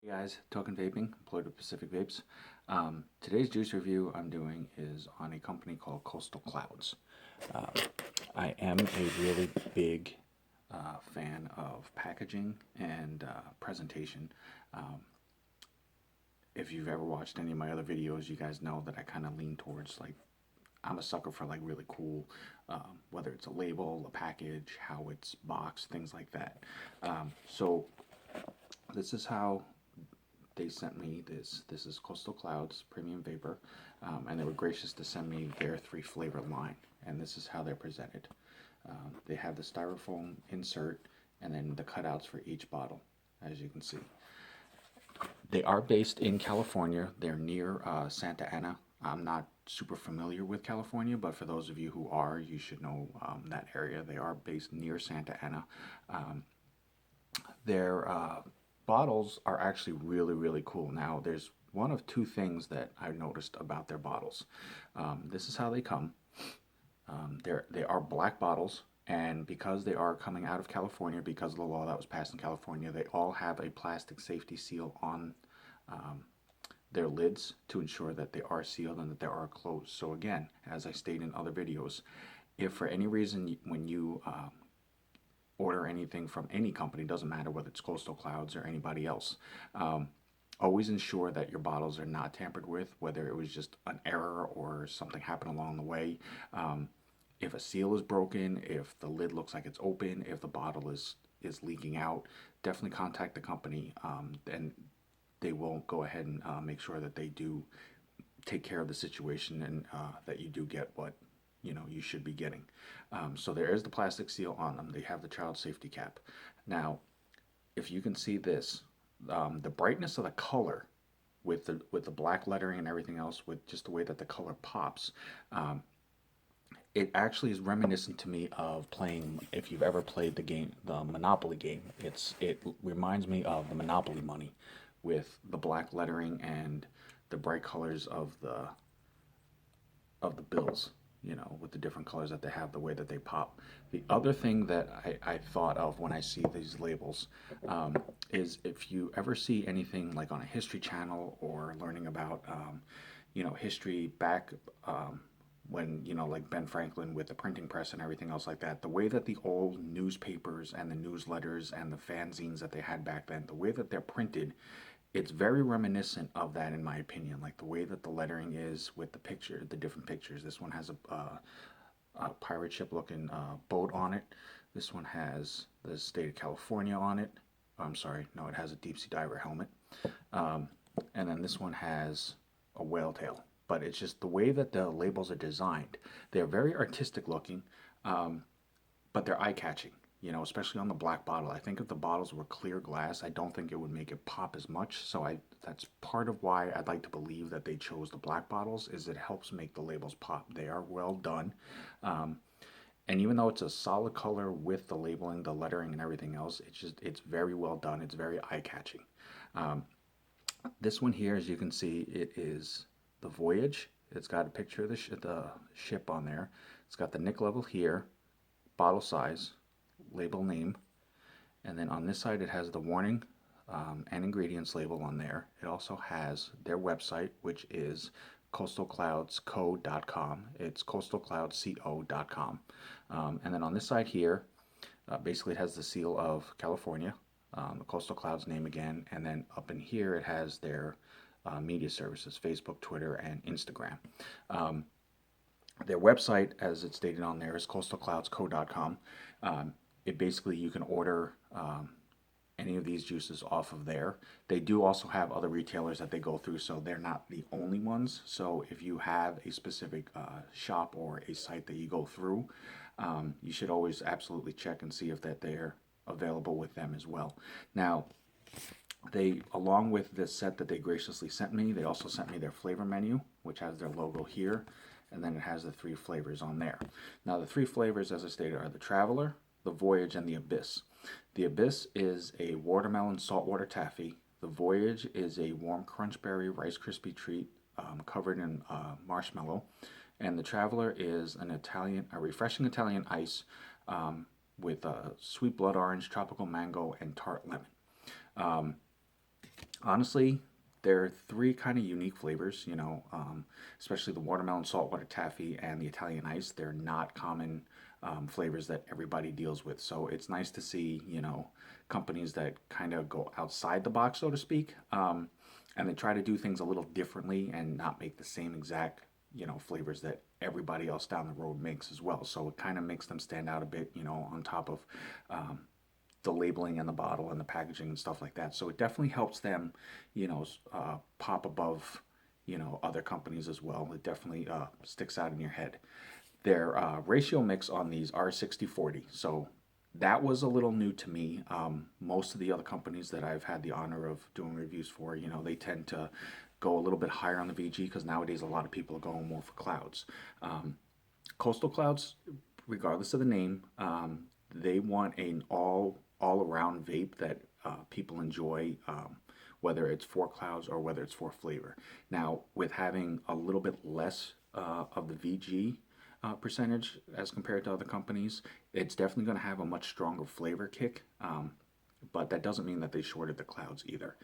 Hey guys, Token Vaping, employed with Pacific Vapes. Today's juice review I'm doing is on a company called Coastal Clouds. Um, I am a really big fan of packaging and presentation. Um, if you've ever watched any of my other videos, you guys know that I kind of lean towards I'm a sucker for really cool, whether it's a label, a package, how it's boxed, things like that. So this is how they sent me this. This is Coastal Clouds Premium Vapor, and they were gracious to send me their 3 flavor line. And this is how they're presented. They have the styrofoam insert and then the cutouts for each bottle, as you can see. They are based in California. They're near Santa Ana. I'm not super familiar with California, but for those of you who are, you should know that area. They are based near Santa Ana. Um, their bottles are actually really cool. Now, there's one of 2 things that I noticed about their bottles. This is how they come. They are black bottles, and because they are coming out of California, because of the law that was passed in California, they all have a plastic safety seal on um, their lids to ensure that they are sealed and that they are closed. So again, as I stated in other videos, if for any reason when you order anything from any company, doesn't matter whether it's Coastal Clouds or anybody else, always ensure that your bottles are not tampered with, whether it was just an error or something happened along the way. If a seal is broken, if the lid looks like it's open, if the bottle is leaking out, definitely contact the company, and they will go ahead and make sure that they do take care of the situation and that you do get what you should be getting. So there is the plastic seal on them. They have the child safety cap. Now, if you can see this, the brightness of the color with the black lettering and everything else, with just the way that the color pops, it actually is reminiscent to me of playing. If you've ever played the game, the Monopoly game, it reminds me of the Monopoly money, with the black lettering and the bright colors of the bills, with the different colors that they have, the way that they pop. The other thing that I thought of when I see these labels is if you ever see anything like on a history channel or learning about, history back when, like Ben Franklin with the printing press and everything else like that, the way that the old newspapers and the newsletters and the fanzines that they had back then, the way that they're printed, it's very reminiscent of that in my opinion. Like the way that the lettering is with the different pictures. This one has a pirate ship looking boat on it. This one has the state of California on it. I'm sorry, no, it has a deep sea diver helmet. Um, and then this one has a whale tail. But it's just the way that the labels are designed. They're very artistic looking, um, but they're eye catching, especially on the black bottle. I think if the bottles were clear glass, I don't think it would make it pop as much. So that's part of why I'd like to believe that they chose the black bottles, is it helps make the labels pop. They are well done. Um, and even though it's a solid color with the labeling, the lettering and everything else, it's very well done. It's very eye catching. Um, this one here, as you can see, it is the Voyage. It's got a picture of the ship on there. It's got the nick level here, bottle size, label name, and then on this side it has the warning and ingredients label on there. It also has their website, which is coastalcloudsco.com. It's coastalcloudsco.com. And then on this side here, basically it has the seal of California, the Coastal Clouds name again, and then up in here it has their media services, Facebook, Twitter, and Instagram. Their website, as it's stated on there, is coastalcloudsco.com. It basically, you can order any of these juices off of there. They do also have other retailers that they go through, so they're not the only ones. So if you have a specific shop or a site that you go through, you should always absolutely check and see if that they're available with them as well. Now, they, along with this set that they graciously sent me, they also sent me their flavor menu, which has their logo here, and then it has the 3 flavors on there. Now, the 3 flavors, as I stated, are the Traveler, the Voyage, and the Abyss. The Abyss is a watermelon saltwater taffy. The Voyage is a warm crunch berry Rice Krispie treat covered in marshmallow. And the Traveler is a refreshing Italian ice with sweet blood orange, tropical mango, and tart lemon. Um, Honestly, there are three kind of unique flavors, especially the watermelon saltwater taffy and the Italian ice. They're not common flavors that everybody deals with. So it's nice to see, companies that kind of go outside the box, so to speak, and they try to do things a little differently and not make the same exact, flavors that everybody else down the road makes as well. So it kind of makes them stand out a bit, on top of um, the labeling and the bottle and the packaging and stuff like that. So it definitely helps them, pop above, other companies as well. It definitely sticks out in your head. Their ratio mix on these are 60/40. So that was a little new to me. Most of the other companies that I've had the honor of doing reviews for, they tend to go a little bit higher on the VG because nowadays a lot of people are going more for clouds. Coastal Clouds, regardless of the name, they want an all around vape that people enjoy, whether it's for clouds or whether it's for flavor. Now, with having a little bit less of the VG percentage as compared to other companies, it's definitely going to have a much stronger flavor kick. But that doesn't mean that they shorted the clouds either.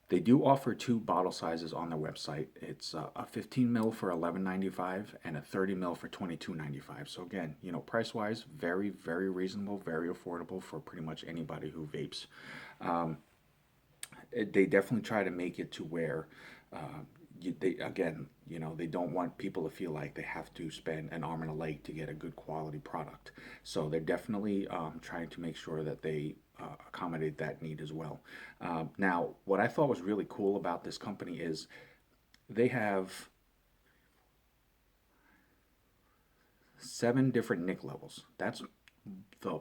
They do offer two bottle sizes on their website. It's a 15 mil for $11.95 and a 30 mil for $22.95. So again, price wise, very very reasonable, very affordable for pretty much anybody who vapes. They definitely try to make it to where they again, they don't want people to feel like they have to spend an arm and a leg to get a good quality product. So they're definitely trying to make sure that they accommodate that need as well. Now, what I thought was really cool about this company is they have 7 different nic levels. That's the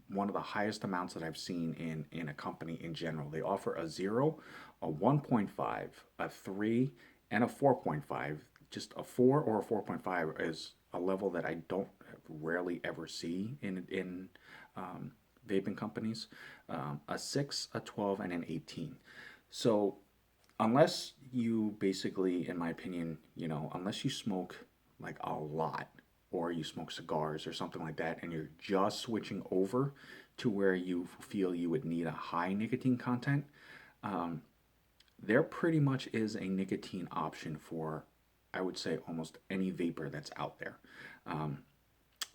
one of the highest amounts that I've seen in a company in general. They offer a 0, a 1.5, a 3, and a 4.5. Just a 4 or a 4.5 is a level that I don't rarely ever see in vaping companies. A 6, a 12, and an 18. So unless you basically, in my opinion, unless you smoke like a lot or you smoke cigars or something like that and you're just switching over to where you feel you would need a high nicotine content, there pretty much is a nicotine option for, I would say, almost any vapor that's out there. Um,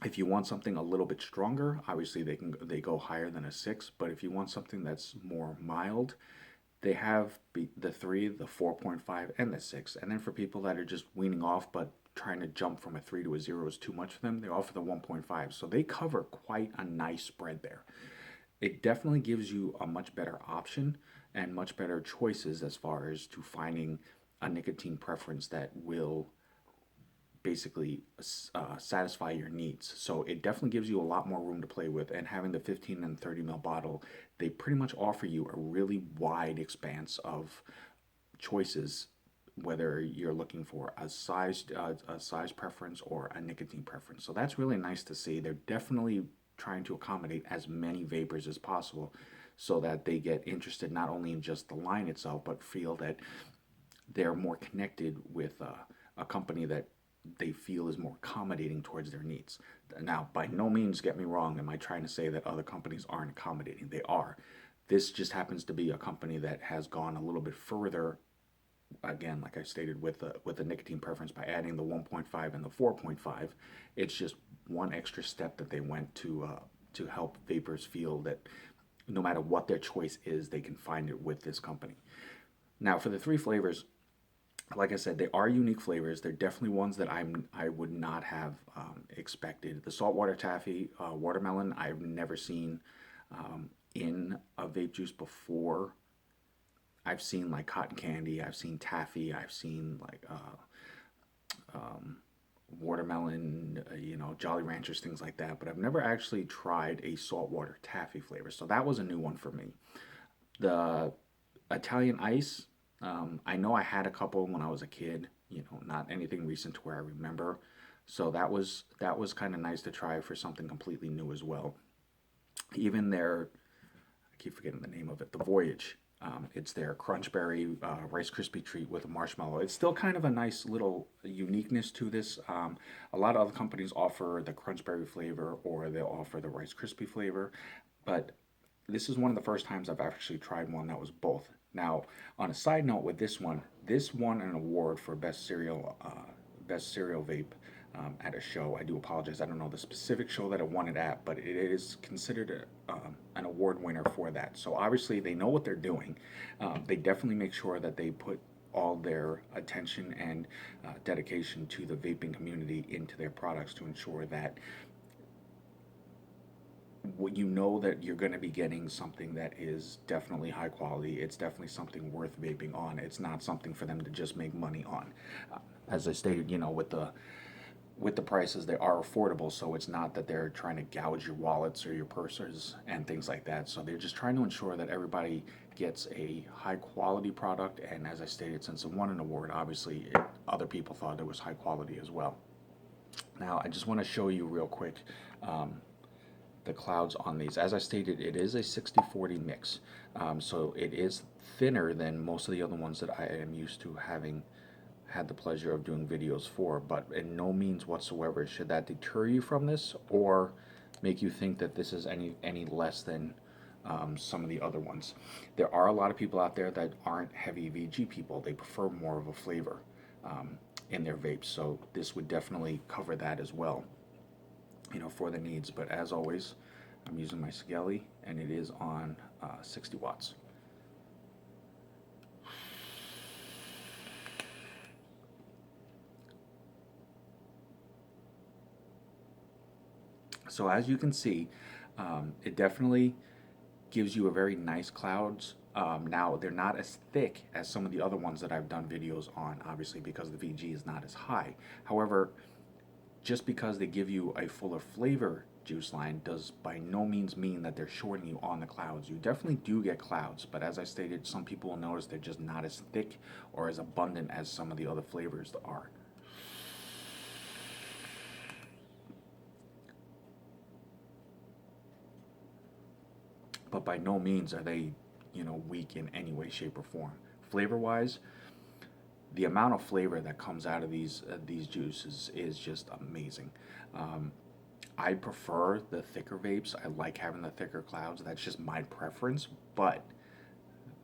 if you want something a little bit stronger, obviously they go higher than a 6. But if you want something that's more mild, they have the 3, the 4.5, and the 6. And then for people that are just weaning off but trying to jump from a 3 to a 0 is too much for them, they offer the 1.5. So they cover quite a nice spread there. It definitely gives you a much better option and much better choices as far as to finding a nicotine preference that will basically satisfy your needs. So it definitely gives you a lot more room to play with. And having the 15 and 30 ml bottle, they pretty much offer you a really wide expanse of choices, whether you're looking for a size preference or a nicotine preference. So that's really nice to see. They're definitely trying to accommodate as many vapors as possible so that they get interested not only in just the line itself, but feel that they're more connected with a company that they feel is more accommodating towards their needs. Now, by no means, get me wrong, am I trying to say that other companies aren't accommodating? They are. This just happens to be a company that has gone a little bit further, again, like I stated, with the nicotine preference by adding the 1.5 and the 4.5. It's just one extra step that they went to help vapors feel that no matter what their choice is, they can find it with this company. Now, for the 3 flavors, like I said, they are unique flavors. They're definitely ones that I would not have expected. The saltwater taffy, watermelon, I've never seen in a vape juice before. I've seen like cotton candy, I've seen taffy, I've seen like watermelon, Jolly Ranchers, things like that. But I've never actually tried a saltwater taffy flavor, so that was a new one for me. The Italian ice, I know I had a couple when I was a kid. Not anything recent to where I remember. So that was kind of nice to try for something completely new as well. Even their, I keep forgetting the name of it, the Voyage. It's their Crunch Berry Rice Krispie treat with a marshmallow. It's still kind of a nice little uniqueness to this. A lot of other companies offer the Crunch Berry flavor or they'll offer the Rice Krispie flavor, but this is one of the first times I've actually tried one that was both. Now, on a side note with this won an award for best cereal vape at a show. I do apologize. I don't know the specific show that it won it at, but it is considered an award winner for that. So obviously they know what they're doing. They definitely make sure that they put all their attention and dedication to the vaping community into their products to ensure that you know that you're going to be getting something that is definitely high quality. It's definitely something worth vaping on. It's not something for them to just make money on. As I stated, with the prices, they are affordable, so it's not that they're trying to gouge your wallets or your purses and things like that. So they're just trying to ensure that everybody gets a high quality product. And as I stated, since it won an award, obviously other people thought it was high quality as well. Now, I just want to show you real quick the clouds on these. As I stated, it is a 60-40 mix. So it is thinner than most of the other ones that I am used to having had the pleasure of doing videos for, but in no means whatsoever should that deter you from this or make you think that this is any less than some of the other ones. There are a lot of people out there that aren't heavy VG people. They prefer more of a flavor in their vapes, so this would definitely cover that as well, for the needs. But as always, I'm using my Skelly, and it is on 60 watts. So as you can see, it definitely gives you a very nice clouds. Now, they're not as thick as some of the other ones that I've done videos on, obviously, because the VG is not as high. However, just because they give you a fuller flavor juice line does by no means mean that they're shorting you on the clouds. You definitely do get clouds, but as I stated, some people will notice they're just not as thick or as abundant as some of the other flavors are. But by no means are they, weak in any way, shape, or form. Flavor-wise, the amount of flavor that comes out of these juices is just amazing. I prefer the thicker vapes. I like having the thicker clouds. That's just my preference. But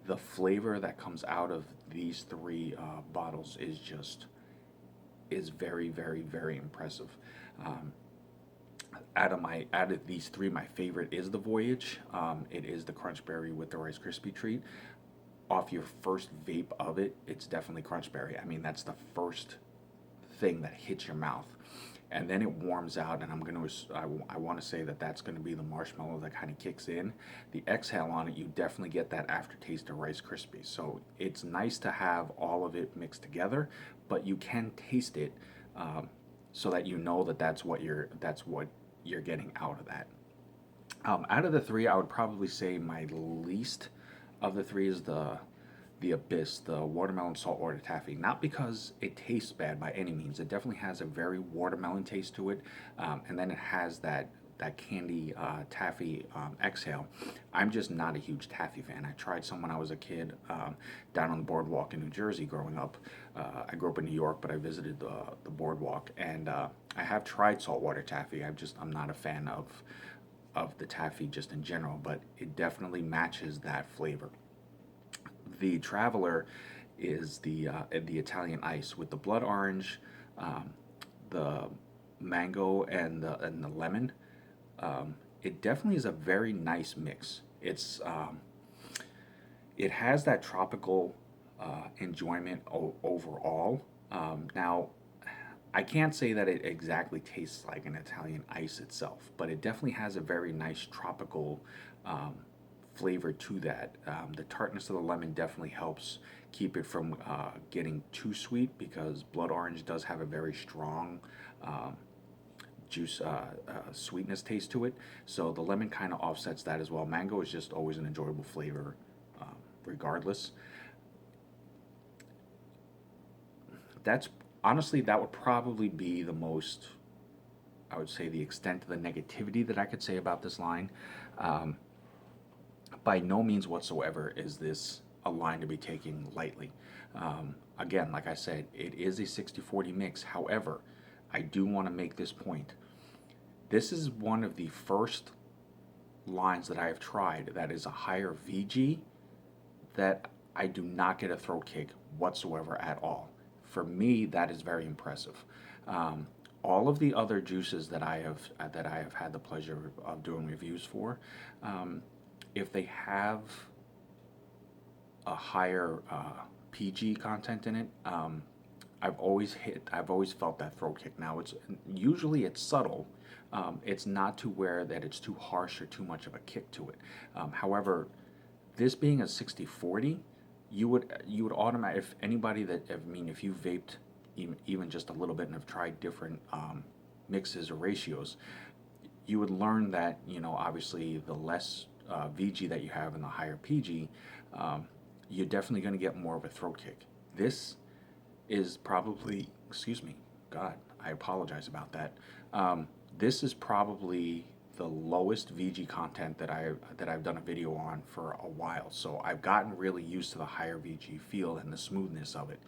the flavor that comes out of these three bottles is very, very, very impressive. Out of these three, my favorite is the Voyage. It is the Crunch Berry with the Rice Krispie treat. Off your first vape of it, it's definitely Crunch Berry. I mean, that's the first thing that hits your mouth, and then it warms out. And I want to say that that's going to be the marshmallow that kind of kicks in. The exhale on it, you definitely get that aftertaste of Rice Krispies. So it's nice to have all of it mixed together, but you can taste it, so that you know that that's what you're getting out of that. Out of the three, I would probably say my least of the three is the Abyss, the watermelon saltwater taffy. Not because it tastes bad by any means. It definitely has a very watermelon taste to it, and then it has that candy taffy exhale. I'm just not a huge taffy fan. I tried some when I was a kid down on the boardwalk in New Jersey growing up. I grew up in New York, but I visited the boardwalk, and I have tried saltwater taffy. I'm not a fan of the taffy just in general, but it definitely matches that flavor. The Traveler is the Italian ice with the blood orange, the mango, and the lemon. It definitely is a very nice mix. It has that tropical enjoyment overall. Now, I can't say that it exactly tastes like an Italian ice itself, but it definitely has a very nice tropical flavor to that. The tartness of the lemon definitely helps keep it from getting too sweet, because blood orange does have a very strong juice sweetness taste to it. So the lemon kind of offsets that as well. Mango is just always an enjoyable flavor regardless. That's honestly, that would probably be the most, I would say, the extent of the negativity that I could say about this line. By no means whatsoever is this a line to be taken lightly. Again, like I said, it is a 60-40 mix. However, I do want to make this point. This is one of the first lines that I have tried that is a higher VG that I do not get a throat kick whatsoever at all. For me, that is very impressive. Um, all of the other juices that I have had the pleasure of doing reviews for, um, if they have a higher PG content in it, I've always felt that throat kick. Now it's subtle. It's not to where that it's too harsh or too much of a kick to it. However, this being a 60/40, you would automatically, if anybody that, I mean, if you vaped even just a little bit and have tried different mixes or ratios, you would learn that, obviously the less VG that you have and the higher PG, you're definitely going to get more of a throat kick. This is probably, excuse me, God, I apologize about that. This is probably the lowest VG content that I've done a video on for a while. So I've gotten really used to the higher VG feel and the smoothness of it.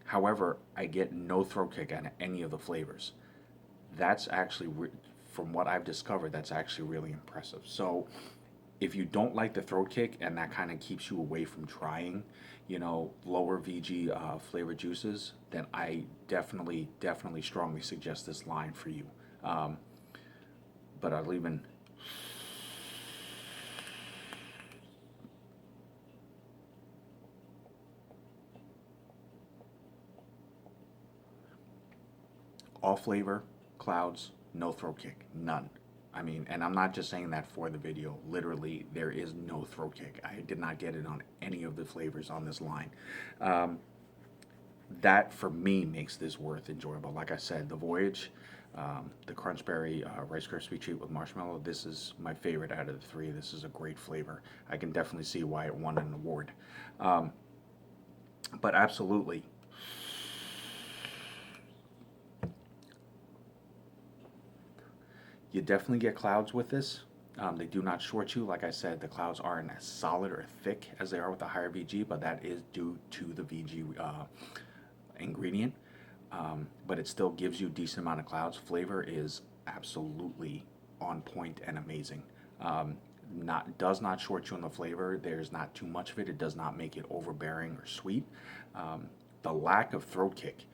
However, I get no throat kick at any of the flavors. That's actually, from what I've discovered, that's actually really impressive. So if you don't like the throat kick and that kind of keeps you away from trying, lower VG flavored juices, then I definitely, definitely strongly suggest this line for you. But I'll even, all flavor, clouds, no throat kick, none. I mean, and I'm not just saying that for the video. Literally, there is no throat kick. I did not get it on any of the flavors on this line. That, for me, makes this worth enjoyable. Like I said, the Voyage, the Crunch Berry Rice Krispie Treat with Marshmallow, this is my favorite out of the three. This is a great flavor. I can definitely see why it won an award. But absolutely, you definitely get clouds with this. They do not short you. Like I said, the clouds aren't as solid or thick as they are with the higher VG, but that is due to the VG ingredient. But it still gives you a decent amount of clouds. Flavor is absolutely on point and amazing. Does not short you on the flavor. There's not too much of it. It does not make it overbearing or sweet. The lack of throat kick,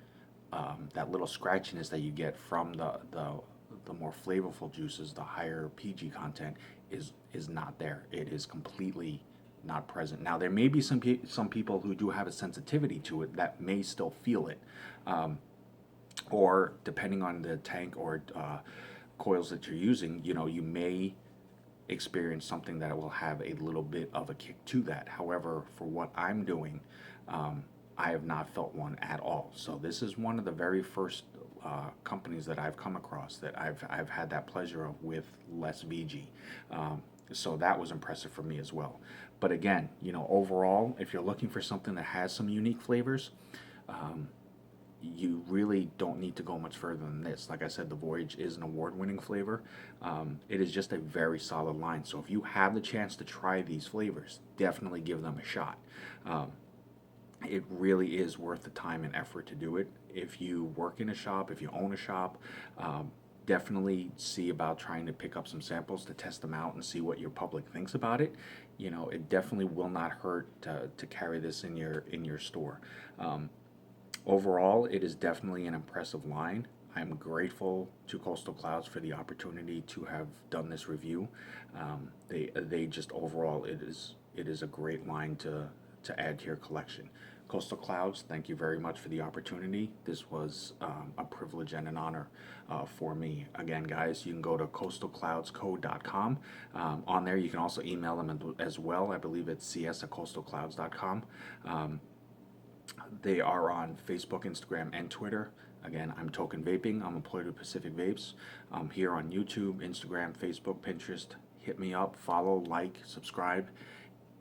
that little scratchiness that you get from the more flavorful juices, the higher PG content, is not there. It is completely not present. Now there may be some people who do have a sensitivity to it that may still feel it, or depending on the tank or coils that you're using, you may experience something that will have a little bit of a kick to that. However, for what I'm doing, I have not felt one at all. So this is one of the very first companies that I've come across that I've had that pleasure of with less VG. So that was impressive for me as well. But again, overall, if you're looking for something that has some unique flavors, you really don't need to go much further than this. Like I said, the Voyage is an award-winning flavor. It is just a very solid line. So if you have the chance to try these flavors, definitely give them a shot. It really is worth the time and effort to do it. If you work in a shop, if you own a shop, definitely see about trying to pick up some samples to test them out and see what your public thinks about it. It definitely will not hurt to carry this in your store. Overall, it is definitely an impressive line. I'm grateful to Coastal Clouds for the opportunity to have done this review. They just overall, it is a great line to add to your collection. Coastal Clouds, thank you very much for the opportunity. This was a privilege and an honor for me. Again, guys, you can go to coastalcloudsco.com. On there, you can also email them as well. I believe it's cs@coastalclouds.com. They are on Facebook, Instagram, and Twitter. Again, I'm Token Vaping. I'm employed with Pacific Vapes. I'm here on YouTube, Instagram, Facebook, Pinterest. Hit me up, follow, like, subscribe.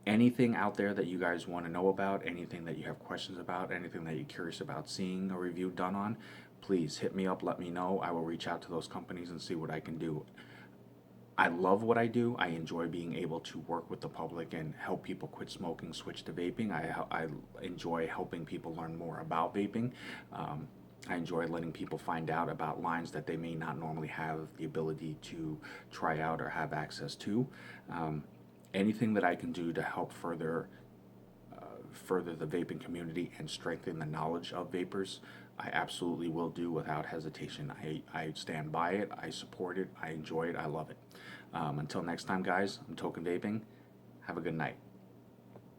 Anything out there that you guys want to know about, anything that you have questions about, anything that you're curious about seeing a review done on, please hit me up, let me know. I will reach out to those companies and see what I can do. I love what I do. I enjoy being able to work with the public and help people quit smoking, switch to vaping. I enjoy helping people learn more about vaping. I enjoy letting people find out about lines that they may not normally have the ability to try out or have access to. Anything that I can do to help further further the vaping community and strengthen the knowledge of vapors, I absolutely will do without hesitation. I stand by it, I support it, I enjoy it, I love it. Until next time, guys, I'm Token Vaping. Have a good night.